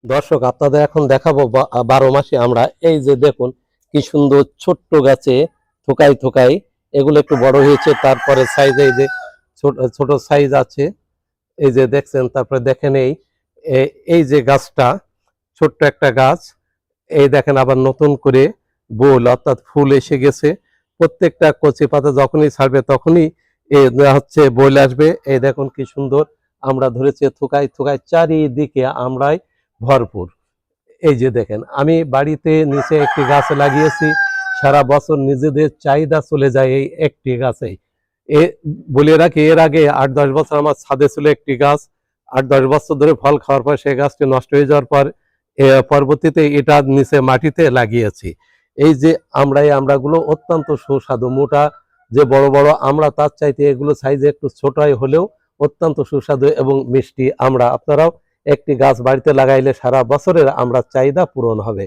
দর্শক আপনাদের এখন দেখাবো 12 মাসে আমরা এই যে দেখুন কি সুন্দর ছোট্ট গাছে থোকাই থোকাই এগুলো একটু বড় হয়েছে, তারপরে সাইজ এই যে ছোট ছোট সাইজ আছে এই যে দেখছেন। তারপরে দেখেন এই যে গাছটা ছোট্ট একটা গাছ, এই দেখেন আবার নতুন করে বোল অর্থাৎ ফুল এসে গেছে। প্রত্যেকটা কচি পাতা যখনই ছাড়বে তখনই হচ্ছে বোল আসবে। এই দেখুন কি সুন্দর আমরা ধরেছি থোকাই থোকাই, চারিদিকে আমরাই ভরপুর। এই যে দেখেন আমি বাড়িতে নিচে একটি গাছ লাগিয়েছি, সারা বছর নিজেদের চাহিদা চলে যায় এই একটি গাছেই। এ বলে রাখি, এর আগে 8-10 বছর আমার ছাদে ছিল একটি গাছ। 8-10 বছর ধরে ফল খাওয়ার পর সেই গাছটি নষ্ট হয়ে যাওয়ার পর পরবর্তীতে এটা নিচে মাটিতে লাগিয়েছি। এই যে আমড়াগুলো অত্যন্ত সুস্বাদু, মোটা যে বড় বড় আমড়া তার চাইতে এগুলো সাইজে একটু ছোটই হলেও অত্যন্ত সুস্বাদু এবং মিষ্টি আমড়া। আপনারাও একটি গাছ বাড়িতে লাগাইলে সারা বছরের আমড়ার চাহিদা পূরণ হবে।